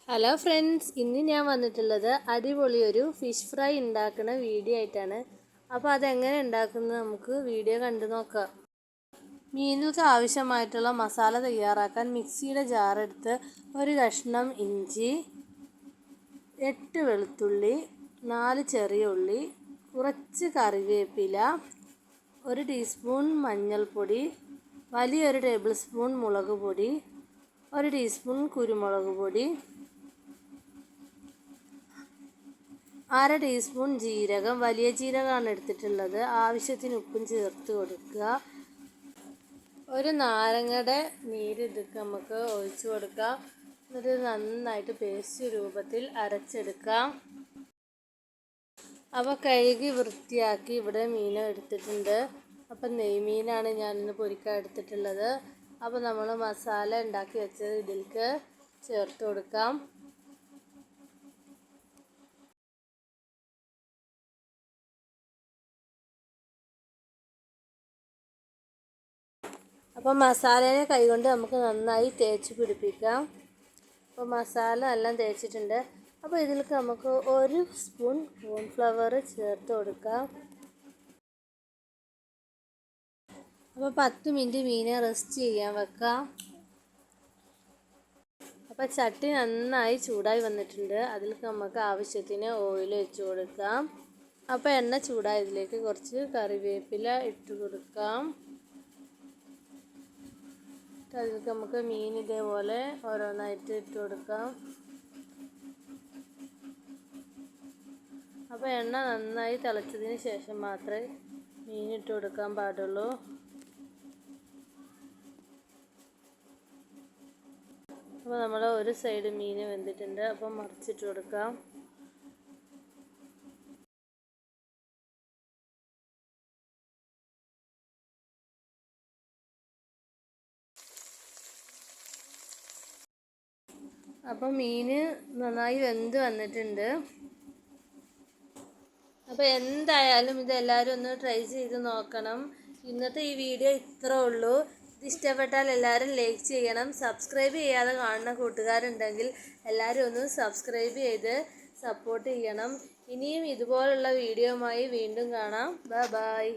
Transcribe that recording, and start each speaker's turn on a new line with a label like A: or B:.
A: Hello friends, ഇന്ന് ഞാൻ വന്നിട്ടുള്ളത് അടിപൊളി ഒരു ഫിഷ് ഫ്രൈ ഉണ്ടാക്കുന്ന വീഡിയോ ആയിട്ടാണ്. അപ്പോൾ അതെങ്ങനെ ഉണ്ടാക്കുന്നത് നമുക്ക് വീഡിയോ കണ്ടു നോക്കാം. മീനുകൾക്ക് ആവശ്യമായിട്ടുള്ള മസാല തയ്യാറാക്കാൻ മിക്സിയുടെ ജാറെടുത്ത് ഒരു കഷ്ണം ഇഞ്ചി, 8 വെളുത്തുള്ളി, 4 ചെറിയ ഉള്ളി, കുറച്ച് കറിവേപ്പില, 1 ടീസ്പൂൺ മഞ്ഞൾപ്പൊടി, വലിയൊരു ടേബിൾ സ്പൂൺ മുളക് പൊടി, 1 ടീസ്പൂൺ കുരുമുളക് പൊടി, 1/2 ടീസ്പൂൺ ജീരകം, വലിയ ജീരകമാണ് എടുത്തിട്ടുള്ളത്. ആവശ്യത്തിന് ഉപ്പും ചേർത്ത് കൊടുക്കുക. ഒരു നാരങ്ങയുടെ നീര് ഇതൊക്കെ നമുക്ക് ഒഴിച്ച് കൊടുക്കാം. എന്നിട്ട് നന്നായിട്ട് പേസ്റ്റ് രൂപത്തിൽ അരച്ചെടുക്കാം. അപ്പോൾ കഴുകി വൃത്തിയാക്കി ഇവിടെ മീൻ എടുത്തിട്ടുണ്ട്. അപ്പം നെയ്മീനാണ് ഞാനിന്ന് പൊരിക്കാൻ എടുത്തിട്ടുള്ളത്. അപ്പോൾ നമ്മൾ മസാല ഉണ്ടാക്കി വെച്ചത് ഇതിലേക്ക് ചേർത്ത് കൊടുക്കാം. അപ്പോൾ മസാലേനെ കൈകൊണ്ട് നമുക്ക് നന്നായി തേച്ച് പിടിപ്പിക്കാം. അപ്പോൾ മസാല എല്ലാം തേച്ചിട്ടുണ്ട്. അപ്പോൾ ഇതിലേക്ക് നമുക്ക് 1 സ്പൂൺ കോൺഫ്ലവർ ചേർത്ത് കൊടുക്കാം. അപ്പോൾ 10 മിനിറ്റ് മീനെ റെസ്റ്റ് ചെയ്യാൻ വെക്കാം. അപ്പോൾ ചട്ടി നന്നായി ചൂടായി വന്നിട്ടുണ്ട്. അതിലേക്ക് നമുക്ക് ആവശ്യത്തിന് ഓയിൽ വെച്ച് കൊടുക്കാം. അപ്പോൾ എണ്ണ ചൂടായതിലേക്ക് കുറച്ച് കറിവേപ്പില ഇട്ട് കൊടുക്കാം. അതിലേക്ക് നമുക്ക് മീൻ ഇതേപോലെ ഓരോന്നായിട്ട് ഇട്ട് കൊടുക്കാം. അപ്പോൾ എണ്ണ നന്നായി തിളച്ചതിന് ശേഷം മാത്രമേ മീൻ ഇട്ട് കൊടുക്കാൻ പാടുള്ളൂ. അപ്പോൾ നമ്മൾ ഒരു സൈഡ് മീൻ വെന്തിട്ടുണ്ട്. അപ്പോൾ മറിച്ചിട്ട് കൊടുക്കാം. അപ്പോൾ മീൻ നന്നായി വെന്ത് വന്നിട്ടുണ്ട്. അപ്പോൾ എന്തായാലും ഇതെല്ലാവരും ഒന്ന് ട്രൈ ചെയ്ത് നോക്കണം. ഇന്നത്തെ ഈ വീഡിയോ ഇത്രേ ഉള്ളൂ. ഇത് ഇഷ്ടപ്പെട്ടാൽ എല്ലാവരും ലൈക്ക് ചെയ്യണം. സബ്സ്ക്രൈബ് ചെയ്യാതെ കാണുന്ന കൂട്ടുകാരുണ്ടെങ്കിൽ എല്ലാവരും ഒന്ന് സബ്സ്ക്രൈബ് ചെയ്ത് സപ്പോർട്ട് ചെയ്യണം. ഇനിയും ഇതുപോലുള്ള വീഡിയോയുമായി വീണ്ടും കാണാം. Bye bye.